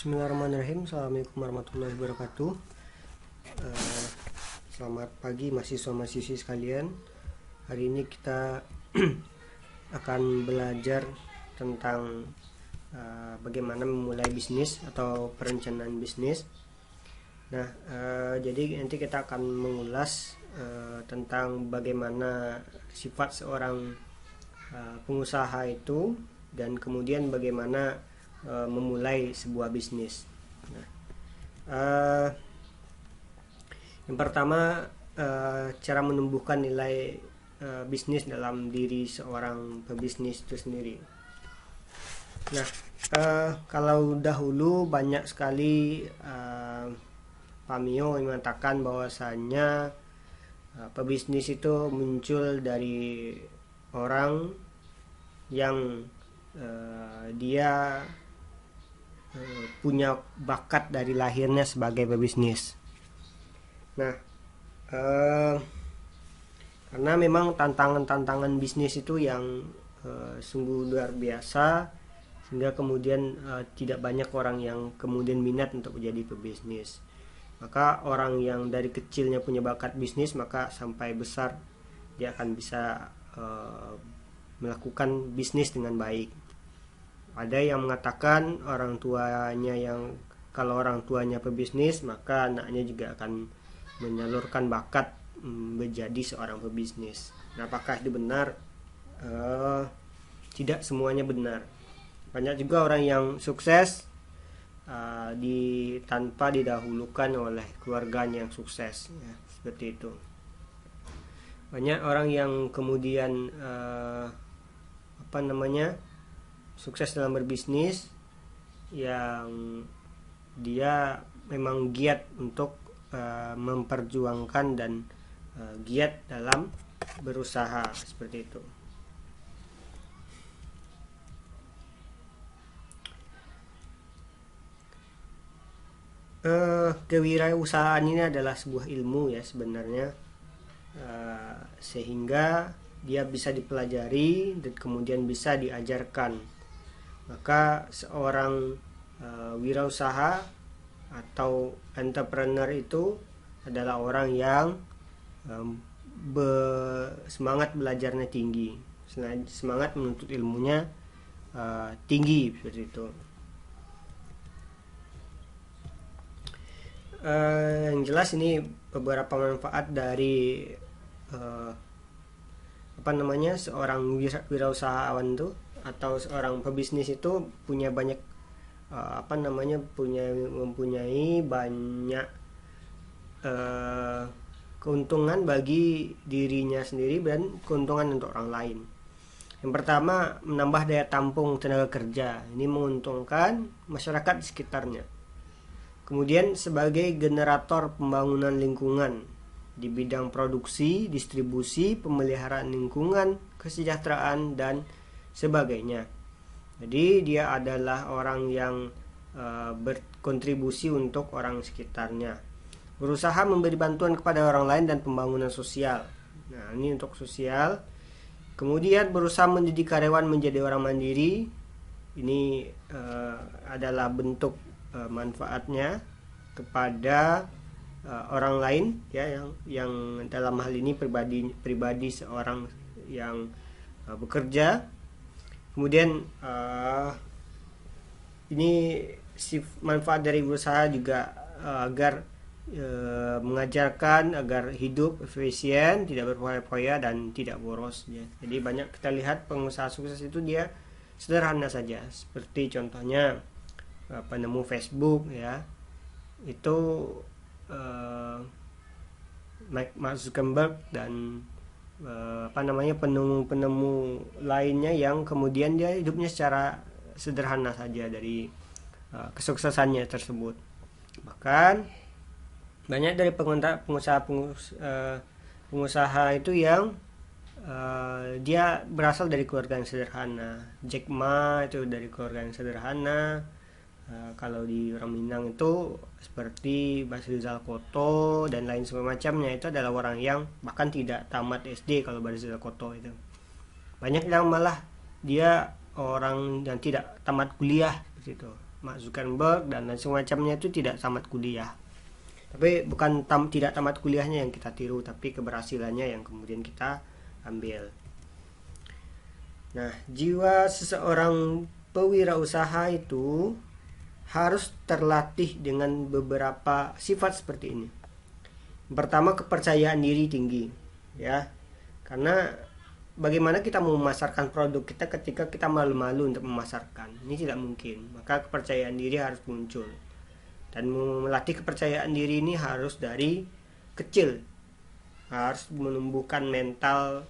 Bismillahirrahmanirrahim. Assalamualaikum warahmatullahi wabarakatuh. Selamat pagi mahasiswa-mahasiswi sekalian. Hari ini kita akan belajar tentang bagaimana memulai bisnis atau perencanaan bisnis. Nah, jadi nanti kita akan mengulas tentang bagaimana sifat seorang pengusaha itu, dan kemudian bagaimana memulai sebuah bisnis. Nah, yang pertama, cara menumbuhkan nilai bisnis dalam diri seorang pebisnis itu sendiri. Nah, kalau dahulu banyak sekali Pak Mio yang mengatakan bahwasanya pebisnis itu muncul dari orang yang dia punya bakat dari lahirnya sebagai pebisnis. Nah, karena memang tantangan bisnis itu yang sungguh luar biasa, sehingga kemudian tidak banyak orang yang kemudian minat untuk menjadi pebisnis. Maka orang yang dari kecilnya punya bakat bisnis, maka sampai besar dia akan bisa melakukan bisnis dengan baik. Ada yang mengatakan kalau orang tuanya pebisnis, maka anaknya juga akan menyalurkan bakat menjadi seorang pebisnis. Nah, apakah itu benar? Tidak semuanya benar. Banyak juga orang yang sukses tanpa didahulukan oleh keluarganya yang sukses, ya, seperti itu. Banyak orang yang kemudian sukses dalam berbisnis, yang dia memang giat untuk memperjuangkan dan giat dalam berusaha, seperti itu. Kewirausahaan ini adalah sebuah ilmu, ya, sebenarnya, sehingga dia bisa dipelajari dan kemudian bisa diajarkan. Maka seorang wirausaha atau entrepreneur itu adalah orang yang semangat belajarnya tinggi, semangat menuntut ilmunya tinggi, seperti itu. Yang jelas ini beberapa manfaat dari seorang wirausahawan itu atau seorang pebisnis itu punya banyak mempunyai banyak keuntungan bagi dirinya sendiri dan keuntungan untuk orang lain. Yang pertama, menambah daya tampung tenaga kerja. Ini menguntungkan masyarakat di sekitarnya. Kemudian sebagai generator pembangunan lingkungan di bidang produksi, distribusi, pemeliharaan lingkungan, kesejahteraan, dan sebagainya. Jadi dia adalah orang yang berkontribusi untuk orang sekitarnya. Berusaha memberi bantuan kepada orang lain dan pembangunan sosial. Nah, ini untuk sosial. Kemudian berusaha mendidik karyawan menjadi orang mandiri. Ini adalah bentuk manfaatnya kepada orang lain, ya, yang dalam hal ini pribadi seorang yang bekerja. Kemudian ini manfaat dari berusaha juga agar mengajarkan agar hidup efisien, tidak berfoya-foya dan tidak boros, ya. Jadi banyak kita lihat pengusaha sukses itu dia sederhana saja, seperti contohnya penemu Facebook, ya, itu Mark Zuckerberg dan penemu-penemu lainnya yang kemudian dia hidupnya secara sederhana saja dari kesuksesannya tersebut. Bahkan banyak dari pengusaha itu yang dia berasal dari keluarga yang sederhana. Jack Ma itu dari keluarga yang sederhana. Kalau di orang Minang itu seperti Basrizal Koto dan lain semacamnya, itu adalah orang yang bahkan tidak tamat SD. Kalau Basrizal Koto itu banyak yang malah dia orang yang tidak tamat kuliah, seperti itu. Mark Zuckerberg dan lain semacamnya itu tidak tamat kuliah. Tapi bukan tidak tamat kuliahnya yang kita tiru, tapi keberhasilannya yang kemudian kita ambil. Nah, jiwa seseorang pewirausaha itu harus terlatih dengan beberapa sifat seperti ini. Pertama, kepercayaan diri tinggi, ya. Karena bagaimana kita mau memasarkan produk kita ketika kita malu-malu untuk memasarkan? Ini tidak mungkin. Maka kepercayaan diri harus muncul. Dan melatih kepercayaan diri ini harus dari kecil. Harus menumbuhkan mental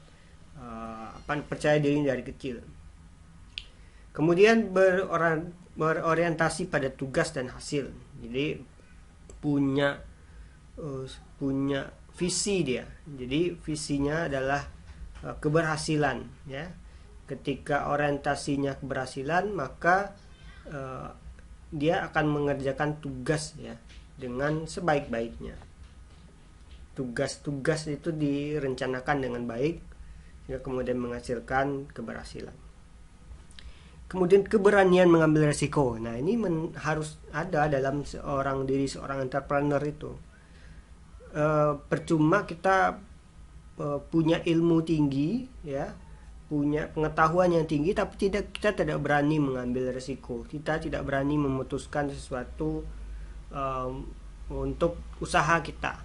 percaya diri dari kecil. Kemudian berorientasi pada tugas dan hasil. Jadi punya visi dia. Jadi visinya adalah keberhasilan, ya. Ketika orientasinya keberhasilan, maka dia akan mengerjakan tugas, ya, dengan sebaik-baiknya. Tugas-tugas itu direncanakan dengan baik, ya, kemudian menghasilkan keberhasilan. Kemudian keberanian mengambil resiko. Nah, ini harus ada dalam seorang entrepreneur itu. Percuma kita punya ilmu tinggi, ya, punya pengetahuan yang tinggi, tapi kita tidak berani mengambil resiko. Kita tidak berani memutuskan sesuatu untuk usaha kita,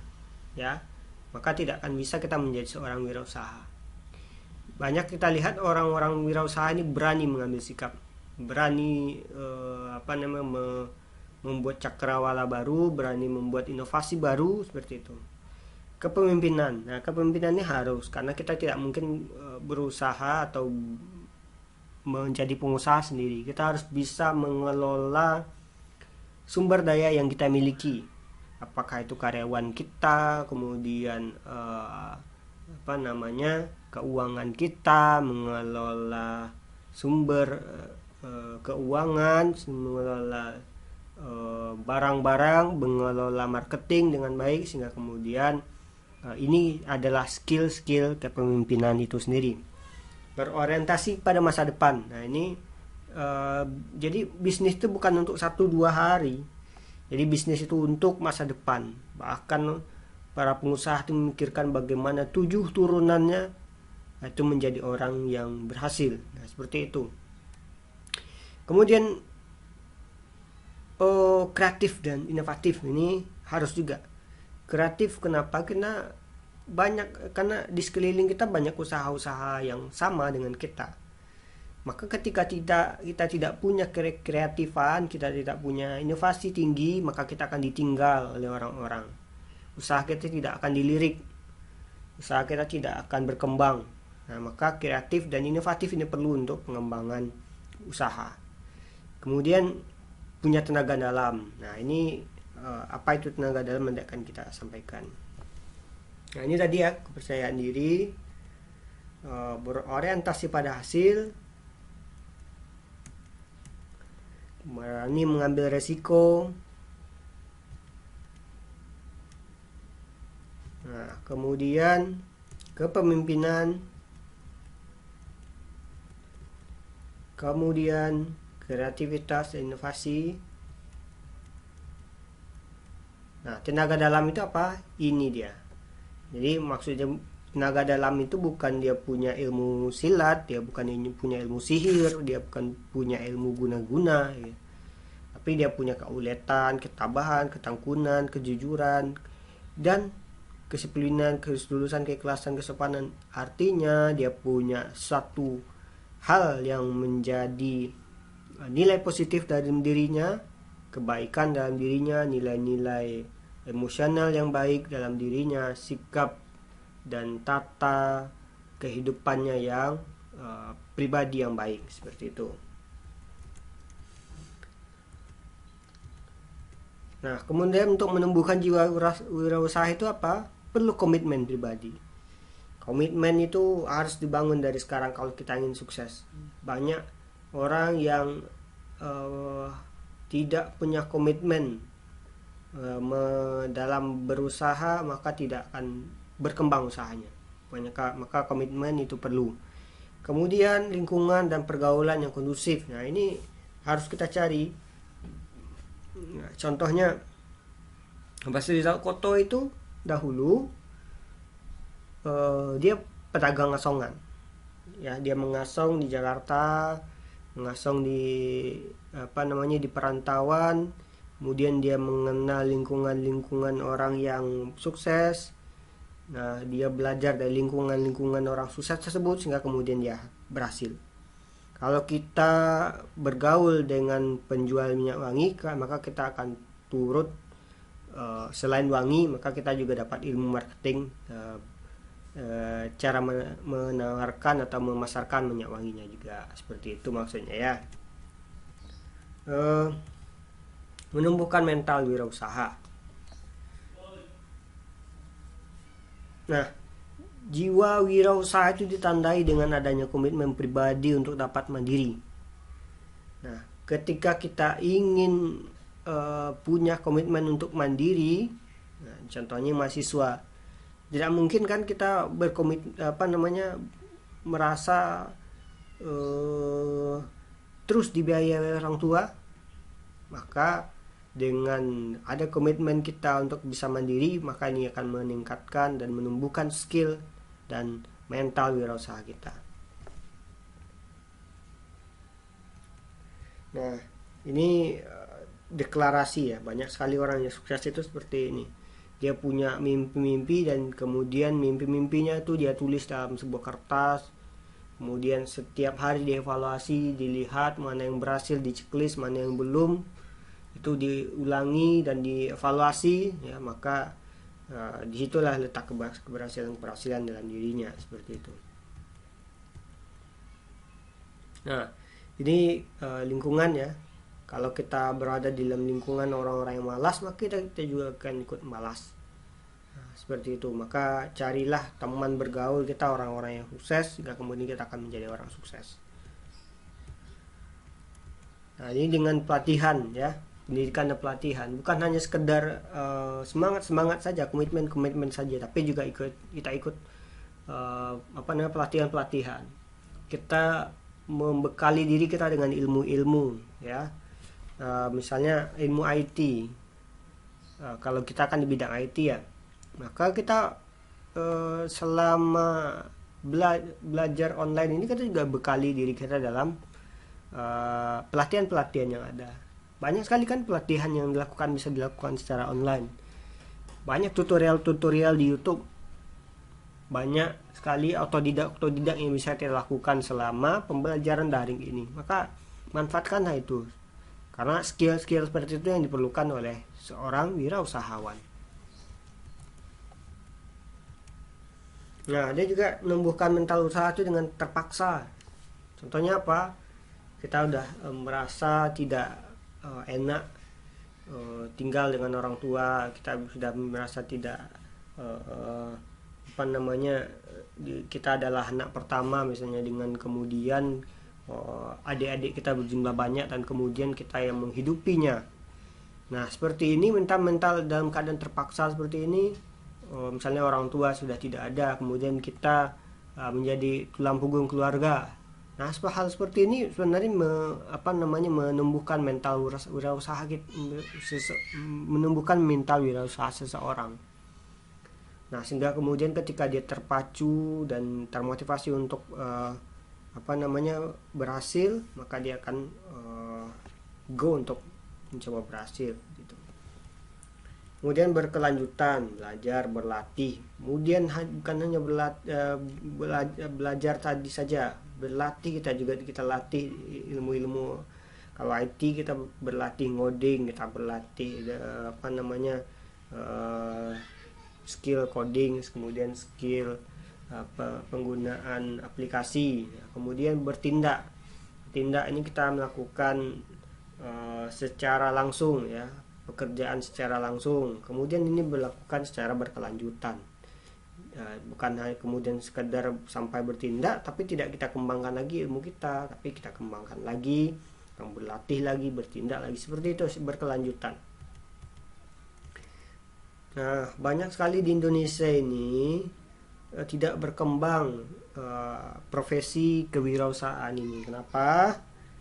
ya. Maka tidak akan bisa kita menjadi seorang wirausaha. Banyak kita lihat orang-orang wirausaha ini berani mengambil sikap, berani membuat cakrawala baru, berani membuat inovasi baru, seperti itu. Kepemimpinan. Nah, kepemimpinan ini harus, karena kita tidak mungkin berusaha atau menjadi pengusaha sendiri. Kita harus bisa mengelola sumber daya yang kita miliki. Apakah itu karyawan kita, kemudian keuangan kita, mengelola sumber keuangan, mengelola barang-barang, mengelola marketing dengan baik, sehingga kemudian ini adalah skill-skill kepemimpinan itu sendiri. Berorientasi pada masa depan. Nah, ini jadi bisnis itu bukan untuk 1-2 hari. Jadi bisnis itu untuk masa depan. Bahkan para pengusaha itu memikirkan bagaimana 7 turunannya itu menjadi orang yang berhasil. Nah, seperti itu. Kemudian kreatif dan inovatif ini harus juga. Kreatif kenapa? Karena di sekeliling kita banyak usaha-usaha yang sama dengan kita. Maka ketika kita tidak punya kreatifan, kita tidak punya inovasi tinggi, maka kita akan ditinggal oleh orang-orang. Usaha kita tidak akan dilirik, usaha kita tidak akan berkembang. Nah, maka kreatif dan inovatif ini perlu untuk pengembangan usaha. Kemudian punya tenaga dalam. Nah, ini apa itu tenaga dalam yang akan kita sampaikan. Nah, ini tadi ya, kepercayaan diri, berorientasi pada hasil, berani mengambil resiko. Nah, kemudian kepemimpinan, kemudian kreativitas dan inovasi. Nah, tenaga dalam itu apa? Ini dia. Jadi maksudnya tenaga dalam itu bukan dia punya ilmu silat, dia bukan punya ilmu sihir, dia bukan punya ilmu guna-guna, ya. Tapi dia punya keuletan, ketabahan, ketangkunan, kejujuran, dan kedisiplinan, ketulusan, keikhlasan, kesopanan. Artinya dia punya satu hal yang menjadi nilai positif dalam dirinya, kebaikan dalam dirinya, nilai-nilai emosional yang baik dalam dirinya, sikap dan tata kehidupannya yang pribadi yang baik, seperti itu. Nah, kemudian untuk menumbuhkan jiwa wirausaha itu apa? Perlu komitmen pribadi. Komitmen itu harus dibangun dari sekarang kalau kita ingin sukses. Banyak orang yang tidak punya komitmen dalam berusaha, maka tidak akan berkembang usahanya. Maka komitmen itu perlu. Kemudian lingkungan dan pergaulan yang kondusif. Nah, ini harus kita cari. Nah, contohnya Basuki Koto itu dahulu dia pedagang asongan. Ya, dia mengasong di Jakarta, mengasong di di perantauan, kemudian dia mengenal lingkungan-lingkungan orang yang sukses. Nah, dia belajar dari lingkungan-lingkungan orang sukses tersebut sehingga kemudian dia berhasil. Kalau kita bergaul dengan penjual minyak wangi, maka kita akan turut selain wangi, maka kita juga dapat ilmu marketing, cara menawarkan atau memasarkan minyak wanginya juga, seperti itu maksudnya ya. Menumbuhkan mental wirausaha. Nah, jiwa wirausaha itu ditandai dengan adanya komitmen pribadi untuk dapat mandiri. Nah, ketika kita ingin punya komitmen untuk mandiri, nah, contohnya mahasiswa, tidak mungkin kan kita merasa terus dibiayai orang tua. Maka dengan ada komitmen kita untuk bisa mandiri, maka ini akan meningkatkan dan menumbuhkan skill dan mental wirausaha kita. Nah, ini deklarasi ya, banyak sekali orang yang sukses itu seperti ini. Dia punya mimpi-mimpi dan kemudian mimpi-mimpinya itu dia tulis dalam sebuah kertas. Kemudian setiap hari dievaluasi, dilihat mana yang berhasil, diceklis, mana yang belum. Itu diulangi dan dievaluasi ya, maka disitulah letak keberhasilan dalam dirinya, seperti itu. Nah, ini lingkungan ya. Kalau kita berada di dalam lingkungan orang-orang yang malas, maka kita juga akan ikut malas. Nah, seperti itu. Maka carilah teman bergaul kita orang-orang yang sukses, sehingga kemudian kita akan menjadi orang sukses. Nah, ini dengan pelatihan ya, pendidikan dan pelatihan. Bukan hanya sekedar semangat saja, komitmen saja, tapi juga kita ikut pelatihan. Kita membekali diri kita dengan ilmu-ilmu ya. Misalnya ilmu IT. Kalau kita akan di bidang IT ya, maka kita selama belajar online ini kita juga bekali diri kita dalam pelatihan-pelatihan yang ada. Banyak sekali kan pelatihan yang bisa dilakukan secara online. Banyak tutorial-tutorial di YouTube. Banyak sekali otodidak yang bisa kita lakukan selama pembelajaran daring ini. Maka manfaatkanlah itu. Karena skill-skill seperti itu yang diperlukan oleh seorang wirausahawan. Nah, dia juga menumbuhkan mental usaha itu dengan terpaksa. Contohnya apa? Kita udah merasa tidak enak tinggal dengan orang tua, kita sudah merasa tidak kita adalah anak pertama misalnya, dengan kemudian adik-adik kita berjumlah banyak dan kemudian kita yang menghidupinya. Nah, seperti ini mental dalam keadaan terpaksa seperti ini, misalnya orang tua sudah tidak ada, kemudian kita menjadi tulang punggung keluarga. Nah, hal seperti ini sebenarnya menumbuhkan mental wirausaha seseorang. Nah, sehingga kemudian ketika dia terpacu dan termotivasi untuk berhasil, maka dia akan go untuk mencoba berhasil gitu. Kemudian berkelanjutan, belajar, berlatih. Kemudian bukan hanya belajar tadi saja, berlatih, kita latih ilmu-ilmu. Kalau IT kita berlatih ngoding, kita berlatih skill coding, kemudian skill penggunaan aplikasi. Kemudian bertindak ini kita melakukan secara langsung ya, pekerjaan secara langsung. Kemudian ini dilakukan secara berkelanjutan, bukan hanya kemudian sekedar sampai bertindak tapi tidak kita kembangkan lagi ilmu kita, tapi kita kembangkan lagi, berlatih lagi, bertindak lagi, seperti itu berkelanjutan. Nah, banyak sekali di Indonesia ini tidak berkembang profesi kewirausahaan ini. Kenapa?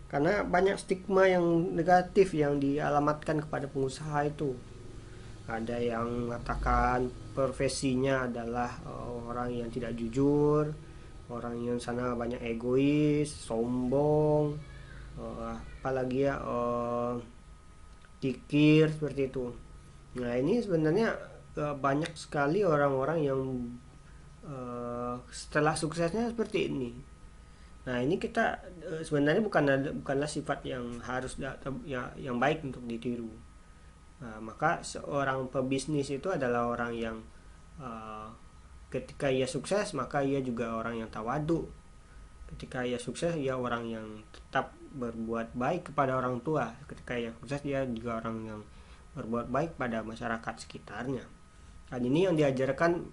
Karena banyak stigma yang negatif yang dialamatkan kepada pengusaha itu. Ada yang mengatakan profesinya adalah orang yang tidak jujur, orang yang sana banyak egois, sombong, apalagi ya, kikir seperti itu. Nah ini sebenarnya banyak sekali orang-orang yang setelah suksesnya seperti ini. Nah ini kita sebenarnya bukanlah sifat yang harus yang baik untuk ditiru. Nah, maka seorang pebisnis itu adalah orang yang uh, ketika ia sukses maka ia juga orang yang tawadu. Ketika ia sukses ia orang yang tetap berbuat baik kepada orang tua. Ketika ia sukses dia juga orang yang berbuat baik pada masyarakat sekitarnya. Dan ini yang diajarkan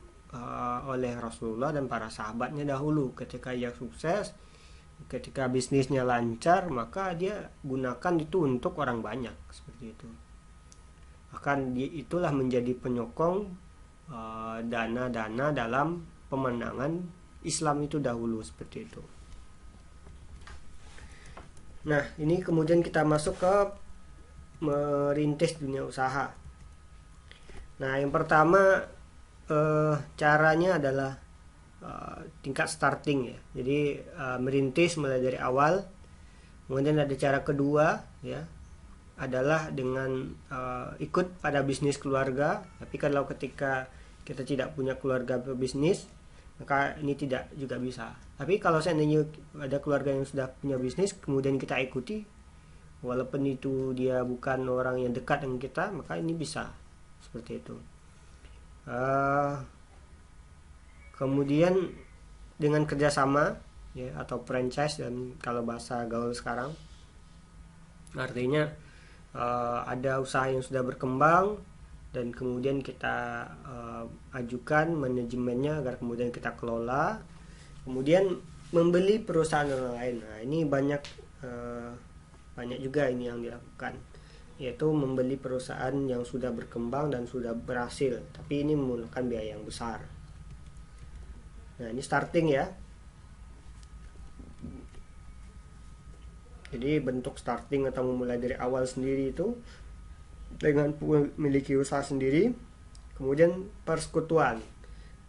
oleh Rasulullah dan para sahabatnya dahulu. Ketika ia sukses, ketika bisnisnya lancar, maka dia gunakan itu untuk orang banyak seperti itu. Akan itulah menjadi penyokong dana-dana dalam pemenangan Islam itu dahulu seperti itu. Nah ini kemudian kita masuk ke merintis dunia usaha. Nah yang pertama caranya adalah tingkat starting ya. Jadi merintis mulai dari awal. Kemudian ada cara kedua ya, adalah dengan ikut pada bisnis keluarga. Tapi kalau ketika kita tidak punya keluarga berbisnis, maka ini tidak juga bisa. Tapi kalau seandainya ada keluarga yang sudah punya bisnis kemudian kita ikuti, walaupun itu dia bukan orang yang dekat dengan kita, maka ini bisa seperti itu. Kemudian dengan kerjasama ya, atau franchise dan kalau bahasa gaul sekarang, artinya ada usaha yang sudah berkembang dan kemudian kita ajukan manajemennya agar kemudian kita kelola, kemudian membeli perusahaan orang lain. Nah ini banyak juga ini yang dilakukan, yaitu membeli perusahaan yang sudah berkembang dan sudah berhasil, tapi ini menggunakan biaya yang besar. Nah ini starting ya. Jadi bentuk starting atau memulai dari awal sendiri itu dengan memiliki usaha sendiri. Kemudian persekutuan,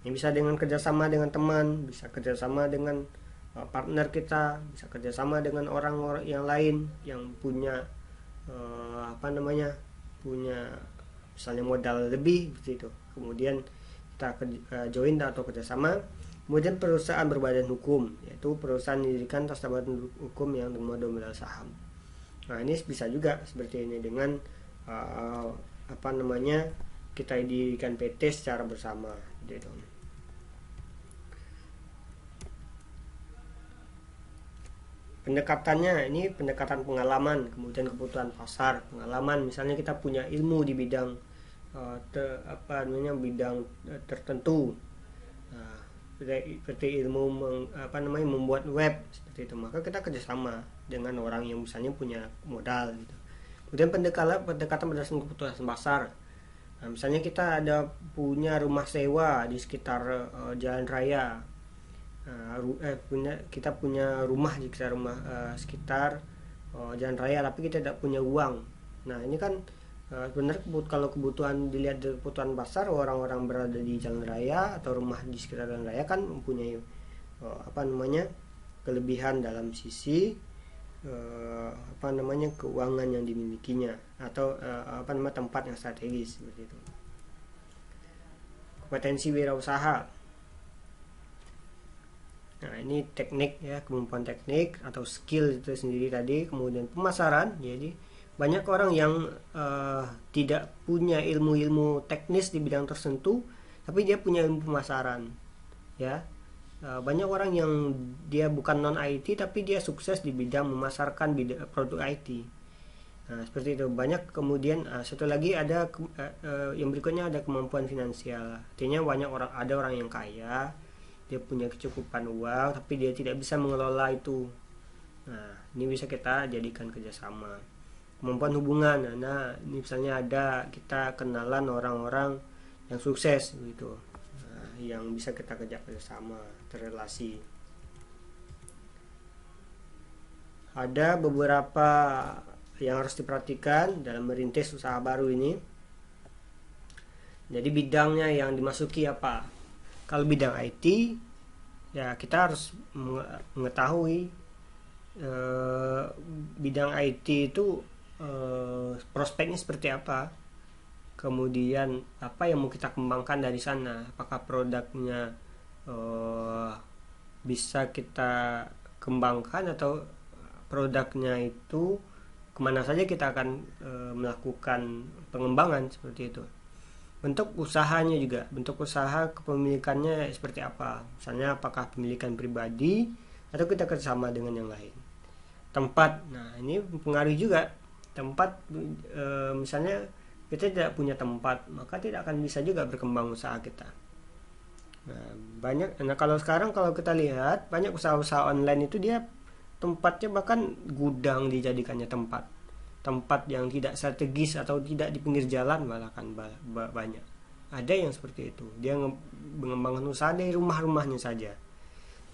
ini bisa dengan kerjasama dengan teman, bisa kerjasama dengan partner kita, bisa kerjasama dengan orang-orang yang lain yang punya punya misalnya modal lebih gitu. Kemudian kita join atau kerjasama. Kemudian perusahaan berbadan hukum, yaitu perusahaan didirikan atas badan hukum yang bermodal saham. Nah ini bisa juga seperti ini dengan kita didirikan PT secara bersama gitu. Pendekatannya ini pendekatan pengalaman, kemudian kebutuhan pasar, pengalaman. Misalnya kita punya ilmu di bidang bidang tertentu. Nah, seperti ilmu membuat web seperti itu, maka kita kerjasama dengan orang yang misalnya punya modal gitu. Kemudian pendekatan berdasarkan kebutuhan pasar. Nah, misalnya kita punya rumah sewa di sekitar jalan raya. Kita punya rumah di sekitar jalan raya, tapi kita tidak punya uang. Nah ini kan sebenarnya kalau kebutuhan dilihat dari kebutuhan pasar, orang-orang berada di jalan raya atau rumah di sekitar jalan raya kan mempunyai kelebihan dalam sisi keuangan yang dimilikinya atau tempat yang strategis seperti itu. Kompetensi wirausaha. Nah ini teknik ya, kemampuan teknik atau skill itu sendiri tadi. Kemudian pemasaran, jadi banyak orang yang tidak punya ilmu-ilmu teknis di bidang tertentu, tapi dia punya ilmu pemasaran ya. Banyak orang yang dia bukan non IT tapi dia sukses di bidang memasarkan produk IT. Nah seperti itu banyak. Kemudian satu lagi ada yang berikutnya ada kemampuan finansial. Artinya ada orang yang kaya, dia punya kecukupan uang tapi dia tidak bisa mengelola itu. Nah ini bisa kita jadikan kerjasama. Kemampuan hubungan, nah ini misalnya kita kenalan orang-orang yang sukses gitu, yang bisa kita kerja bersama, terrelasi. ada beberapa yang harus diperhatikan dalam merintis usaha baru ini. Jadi bidangnya yang dimasuki apa? Kalau bidang IT, ya kita harus mengetahui bidang IT itu prospeknya seperti apa, kemudian apa yang mau kita kembangkan dari sana, apakah produknya bisa kita kembangkan atau produknya itu kemana saja kita akan melakukan pengembangan seperti itu. Bentuk usahanya juga, bentuk usaha kepemilikannya seperti apa, misalnya apakah pemilikan pribadi atau kita kerjasama dengan yang lain. Tempat, nah ini mempengaruhi juga tempat. Misalnya kita tidak punya tempat, maka tidak akan bisa juga berkembang usaha kita. Nah kalau sekarang kalau kita lihat banyak usaha-usaha online itu dia tempatnya bahkan gudang dijadikannya tempat yang tidak strategis atau tidak di pinggir jalan, malah kan banyak. Ada yang seperti itu, dia mengembangkan usaha dari rumah-rumahnya saja,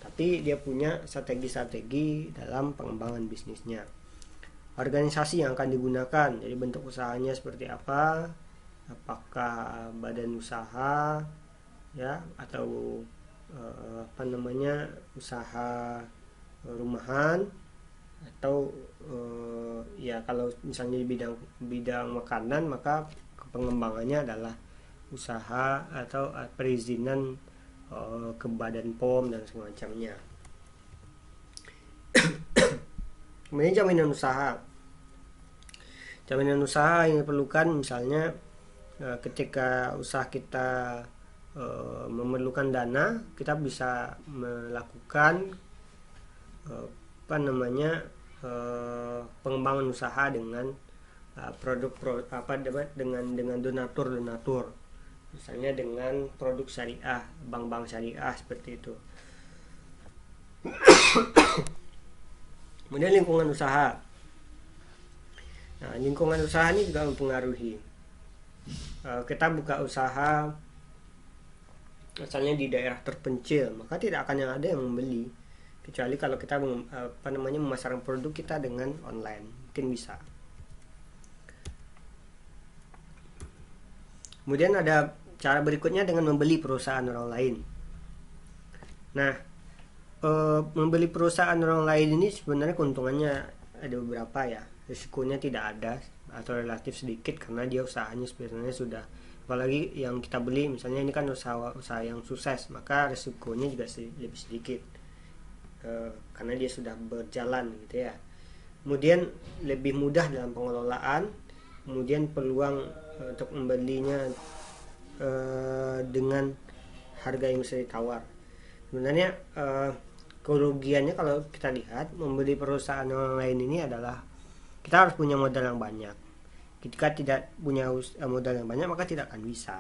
tapi dia punya strategi-strategi dalam pengembangan bisnisnya. Organisasi yang akan digunakan, jadi bentuk usahanya seperti apa, apakah badan usaha ya atau usaha rumahan, atau ya kalau misalnya di bidang makanan, maka pengembangannya adalah usaha atau perizinan ke Badan POM dan semacamnya. Kemudian jaminan usaha yang diperlukan, misalnya ketika usaha kita memerlukan dana, kita bisa melakukan pengembangan usaha dengan dengan donatur, misalnya dengan produk syariah, bank-bank syariah seperti itu. Kemudian lingkungan usaha. Nah, lingkungan usaha ini juga mempengaruhi. Kita buka usaha misalnya di daerah terpencil, maka tidak akan ada yang membeli, kecuali kalau kita memasarkan produk kita dengan online, mungkin bisa. Kemudian ada cara berikutnya dengan membeli perusahaan orang lain. Nah, membeli perusahaan orang lain ini sebenarnya keuntungannya ada beberapa ya, risikonya tidak ada atau relatif sedikit karena dia usahanya sebenarnya sudah, apalagi yang kita beli misalnya ini kan usaha yang sukses, maka risikonya juga lebih sedikit karena dia sudah berjalan gitu ya. Kemudian lebih mudah dalam pengelolaan, kemudian peluang untuk membelinya dengan harga yang bisa ditawar. Sebenarnya kerugiannya kalau kita lihat membeli perusahaan orang lain ini adalah kita harus punya modal yang banyak. Jika tidak punya modal yang banyak, maka tidak akan bisa.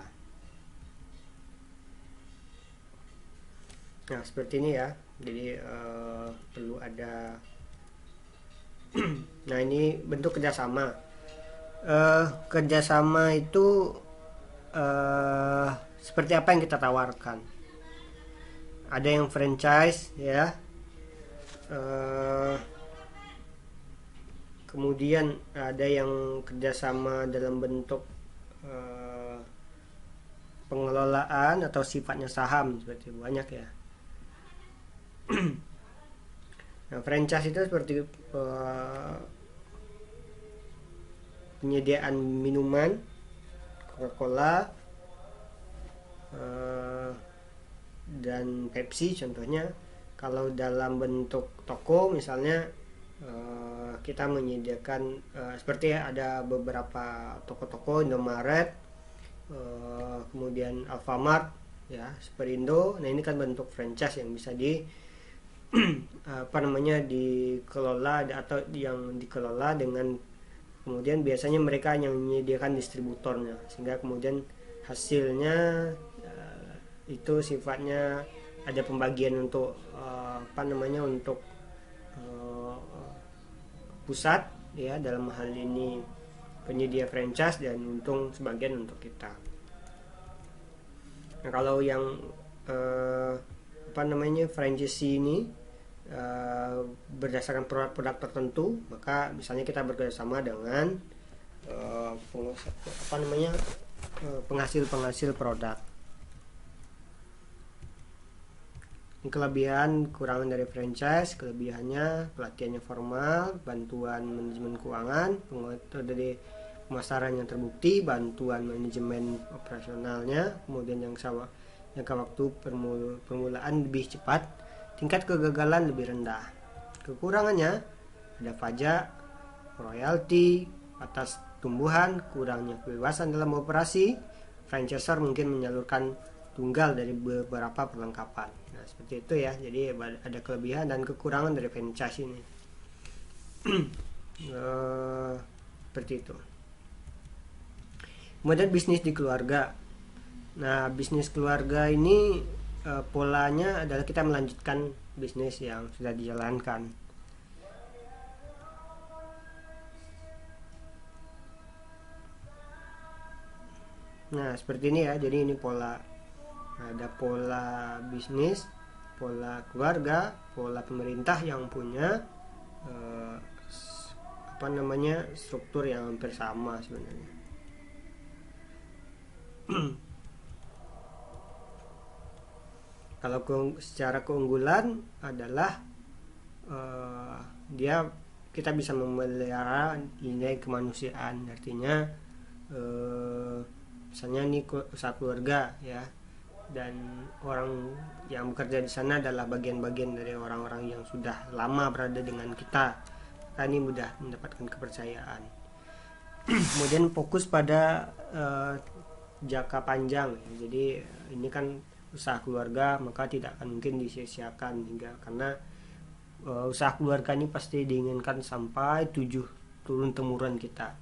Nah seperti ini ya, jadi perlu ada nah ini bentuk kerjasama. Kerjasama itu seperti apa yang kita tawarkan. Ada yang franchise ya, kemudian ada yang kerjasama dalam bentuk pengelolaan atau sifatnya saham, seperti banyak ya. Nah, franchise itu seperti penyediaan minuman Coca-Cola dan Pepsi contohnya. Kalau dalam bentuk toko misalnya kita menyediakan seperti ada beberapa toko-toko Indomaret, kemudian Alfamart ya, Superindo. Nah ini kan bentuk franchise yang bisa dikelola atau yang dikelola dengan, kemudian biasanya mereka yang menyediakan distributornya, sehingga kemudian hasilnya itu sifatnya ada pembagian untuk untuk pusat ya, dalam hal ini penyedia franchise, dan untung sebagian untuk kita. Nah kalau yang franchise ini berdasarkan produk-produk tertentu, maka misalnya kita bekerjasama dengan penghasil produk. Ini kelebihan kekurangan dari franchise. Kelebihannya pelatihannya formal, bantuan manajemen keuangan, penguatan dari pemasaran yang terbukti, bantuan manajemen operasionalnya, kemudian jangka waktu permulaan lebih cepat, tingkat kegagalan lebih rendah. Kekurangannya ada pajak, royalti, batas tumbuhan, kurangnya kebebasan dalam operasi. Franchisor mungkin menyalurkan tunggal dari beberapa perlengkapan. Nah, seperti itu ya. Jadi ada kelebihan dan kekurangan dari franchise ini. Seperti itu. Kemudian bisnis di keluarga. Nah, bisnis keluarga ini polanya adalah kita melanjutkan bisnis yang sudah dijalankan. Nah, seperti ini ya. Jadi ini pola. Ada pola bisnis, pola keluarga, pola pemerintah yang punya struktur yang hampir sama sebenarnya. Kalau secara keunggulan adalah kita bisa memelihara nilai kemanusiaan. Artinya misalnya ini usaha keluarga ya, dan orang yang bekerja di sana adalah bagian-bagian dari orang-orang yang sudah lama berada dengan kita. Maka ini mudah mendapatkan kepercayaan. Kemudian fokus pada jangka panjang. Jadi ini kan usaha keluarga, maka tidak akan mungkin disia-siakan karena usaha keluarga ini pasti diinginkan sampai 7 turun temurun kita.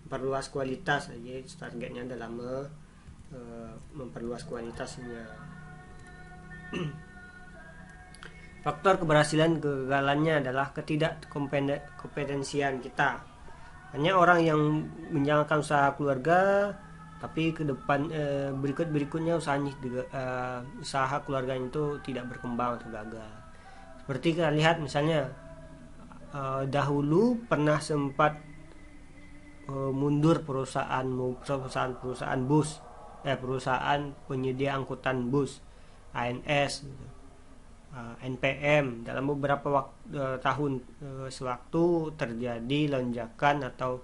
Memperluas kualitas, jadi targetnya adalah memperluas kualitasnya. Faktor keberhasilan kegagalannya adalah ketidakkompetensian kita. Hanya orang yang menjalankan usaha keluarga tapi ke depan berikutnya usaha keluarganya itu tidak berkembang atau gagal. Seperti kita lihat misalnya dahulu pernah sempat mundur perusahaan bus, perusahaan penyedia angkutan bus, ANS, NPM. Dalam beberapa tahun sewaktu terjadi lonjakan atau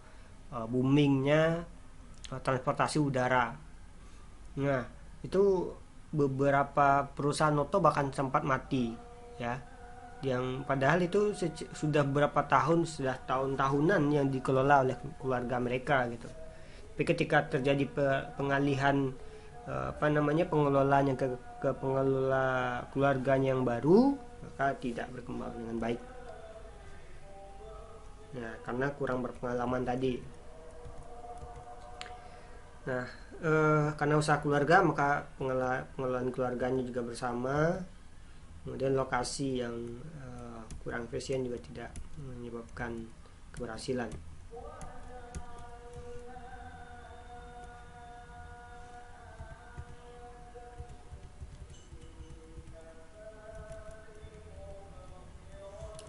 boomingnya transportasi udara. Nah, itu beberapa perusahaan oto bahkan sempat mati ya. Yang padahal itu sudah beberapa tahun, sudah tahun-tahunan yang dikelola oleh keluarga mereka gitu. Tapi ketika terjadi pengalihan pengelolaannya ke pengelola keluarganya yang baru, maka tidak berkembang dengan baik. Nah, karena kurang berpengalaman tadi. Nah, karena usaha keluarga, maka pengelolaan keluarganya juga bersama. Kemudian lokasi yang kurang efisien juga tidak menyebabkan keberhasilan.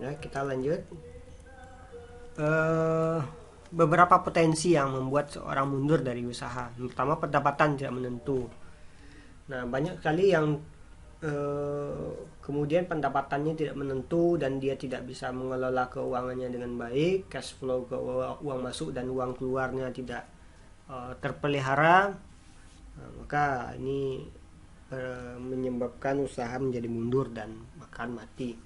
Ya, kita lanjut. Beberapa potensi yang membuat seorang mundur dari usaha. Pertama, pendapatan tidak menentu. Nah, banyak sekali yang kemudian pendapatannya tidak menentu dan dia tidak bisa mengelola keuangannya dengan baik, cash flow ke uang masuk dan uang keluarnya tidak terpelihara. Nah, maka ini menyebabkan usaha menjadi mundur dan bahkan mati.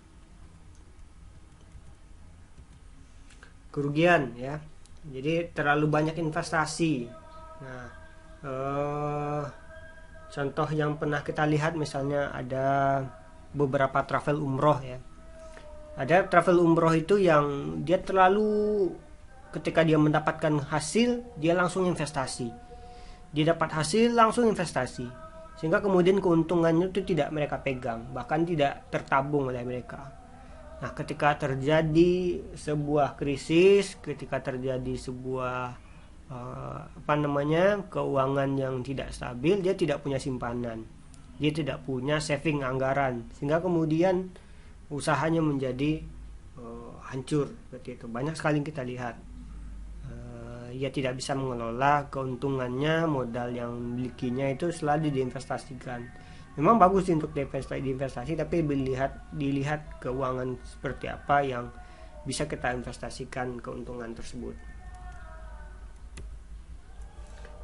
Kerugian ya. Jadi terlalu banyak investasi. Nah, contoh yang pernah kita lihat misalnya ada beberapa travel umroh ya. Ada travel umroh itu yang dia terlalu, ketika dia mendapatkan hasil dia langsung investasi. Dia dapat hasil langsung investasi. Sehingga kemudian keuntungannya itu tidak mereka pegang, bahkan tidak tertabung oleh mereka. Nah, ketika terjadi sebuah krisis, ketika terjadi sebuah keuangan yang tidak stabil, dia tidak punya simpanan, dia tidak punya saving anggaran, sehingga kemudian usahanya menjadi hancur seperti itu. Banyak sekali yang kita lihat ia tidak bisa mengelola keuntungannya, modal yang milikinya itu selalu diinvestasikan. Memang bagus untuk diinvestasi, tapi dilihat keuangan seperti apa yang bisa kita investasikan keuntungan tersebut.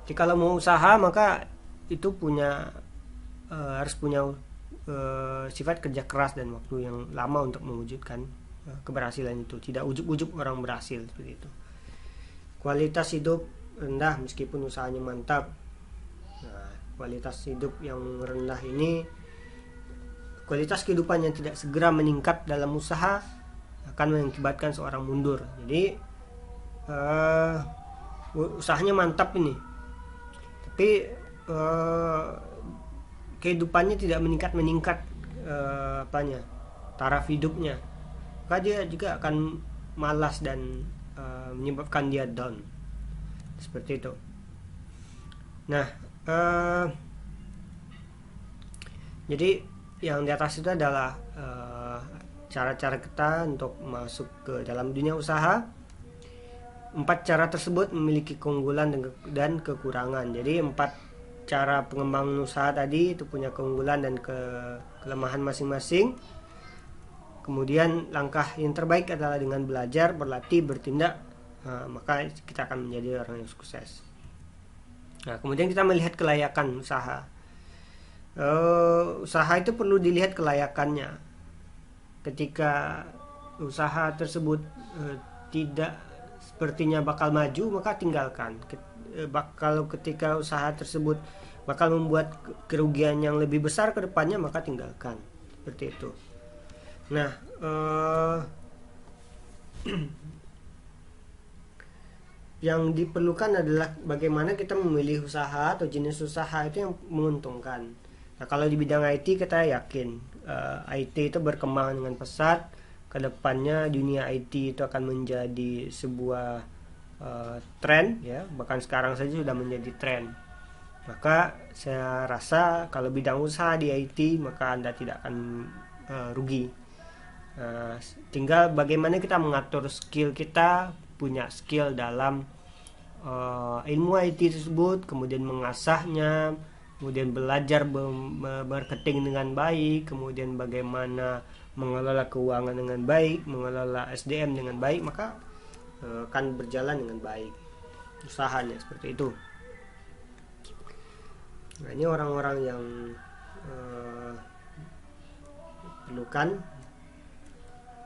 Jadi kalau mau usaha maka itu harus punya sifat kerja keras dan waktu yang lama untuk mewujudkan keberhasilan itu. Tidak ujuk-ujuk orang berhasil seperti itu. Kualitas hidup rendah meskipun usahanya mantap. Nah, kualitas hidup yang rendah ini, kualitas kehidupan yang tidak segera meningkat dalam usaha akan mengakibatkan seorang mundur. Jadi usahanya mantap ini, tapi kehidupannya tidak meningkat taraf hidupnya, maka dia juga akan malas dan menyebabkan dia down seperti itu. Nah, jadi yang di atas itu adalah cara-cara kita untuk masuk ke dalam dunia usaha. 4 cara tersebut memiliki keunggulan dan kekurangan. Jadi 4 cara pengembangan usaha tadi itu punya keunggulan dan kelemahan masing-masing. Kemudian langkah yang terbaik adalah dengan belajar, berlatih, bertindak, maka kita akan menjadi orang yang sukses. Nah, kemudian kita melihat kelayakan usaha. Usaha itu perlu dilihat kelayakannya. Ketika usaha tersebut tidak sepertinya bakal maju, maka tinggalkan. Kalau ketika usaha tersebut bakal membuat kerugian yang lebih besar ke depannya, maka tinggalkan. Seperti itu. Nah, yang diperlukan adalah bagaimana kita memilih usaha atau jenis usaha itu yang menguntungkan. Nah, kalau di bidang IT kita yakin IT itu berkembang dengan pesat. Kedepannya dunia IT itu akan menjadi sebuah tren, ya, bahkan sekarang saja sudah menjadi tren. Maka saya rasa kalau bidang usaha di IT maka Anda tidak akan rugi. Tinggal bagaimana kita mengatur skill kita, punya skill dalam ilmu IT tersebut, kemudian mengasahnya, kemudian belajar marketing dengan baik, kemudian bagaimana mengelola keuangan dengan baik, mengelola SDM dengan baik, maka akan berjalan dengan baik usahanya seperti itu. Nah, ini orang-orang yang perlukan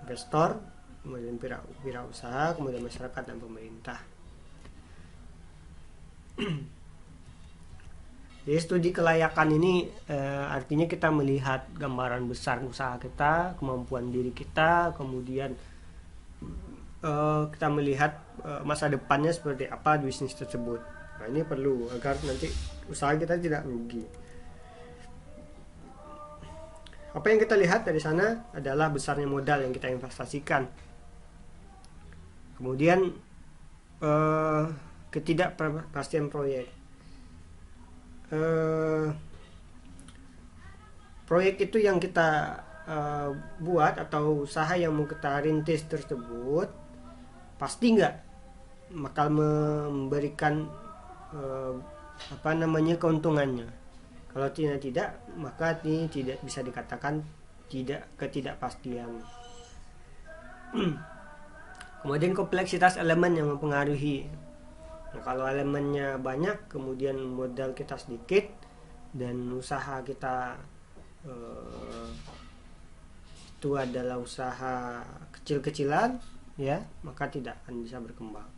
investor, kemudian wirausaha, kemudian masyarakat dan pemerintah. Jadi studi kelayakan ini artinya kita melihat gambaran besar usaha kita, kemampuan diri kita, kemudian kita melihat masa depannya seperti apa bisnis tersebut. Nah, ini perlu agar nanti usaha kita tidak rugi. Apa yang kita lihat dari sana adalah besarnya modal yang kita investasikan. Kemudian ketidakpastian proyek. Proyek itu yang kita buat atau usaha yang mau kita rintis tersebut pasti nggak bakal memberikan keuntungannya. Kalau tidak, maka ini tidak bisa dikatakan ketidakpastian. Kemudian kompleksitas elemen yang mempengaruhi. Nah, kalau elemennya banyak, kemudian modal kita sedikit dan usaha kita itu adalah usaha kecil-kecilan, ya, maka tidak akan bisa berkembang.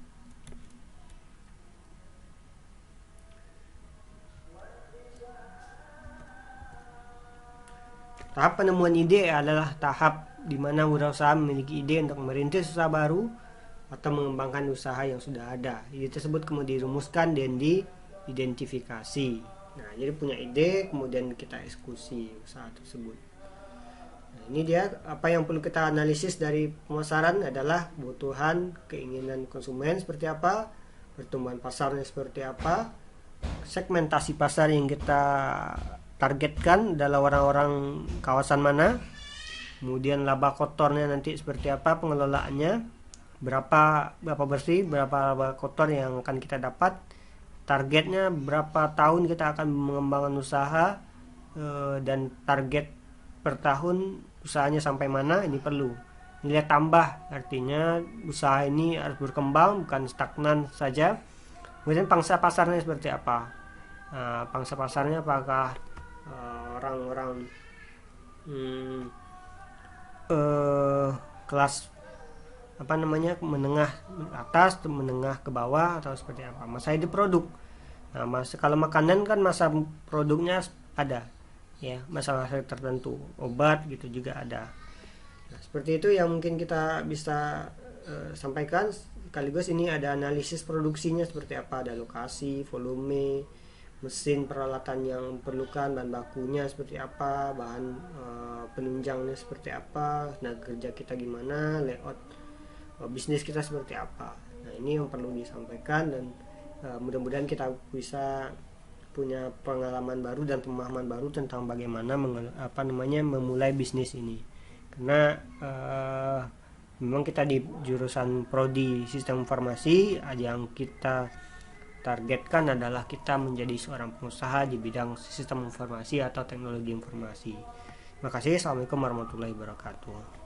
Tahap penemuan ide adalah tahap di mana wirausaha memiliki ide untuk merintis usaha baru atau mengembangkan usaha yang sudah ada. Ide tersebut kemudian dirumuskan dan diidentifikasi. Nah, jadi punya ide, kemudian kita eksekusi usaha tersebut. Nah, ini dia apa yang perlu kita analisis dari pemasaran adalah kebutuhan, keinginan konsumen seperti apa, pertumbuhan pasarnya seperti apa, segmentasi pasar yang kita targetkan adalah orang-orang kawasan mana, kemudian laba kotornya nanti seperti apa pengelolaannya, berapa bersih, berapa laba kotor yang akan kita dapat, targetnya berapa tahun kita akan mengembangkan usaha, dan target per tahun usahanya sampai mana, ini perlu nilai tambah, artinya usaha ini harus berkembang bukan stagnan saja. Kemudian pangsa pasarnya seperti apa, pangsa pasarnya apakah orang-orang kelas menengah atas, menengah ke bawah, atau seperti apa masa hidup produk. Kalau makanan kan masa produknya ada ya, masa-masa tertentu, obat gitu juga ada. Seperti itu yang mungkin kita bisa sampaikan. Sekaligus ini ada analisis produksinya seperti apa, ada lokasi, volume, mesin, peralatan yang diperlukan, bahan bakunya seperti apa, bahan penunjangnya seperti apa, tenaga kerja kita gimana, layout bisnis kita seperti apa. Nah, ini yang perlu disampaikan, dan mudah-mudahan kita bisa punya pengalaman baru dan pemahaman baru tentang bagaimana memulai bisnis ini. Karena memang kita di jurusan prodi sistem informasi, yang kita targetkan adalah kita menjadi seorang pengusaha di bidang sistem informasi atau teknologi informasi. Terima kasih. Assalamualaikum warahmatullahi wabarakatuh.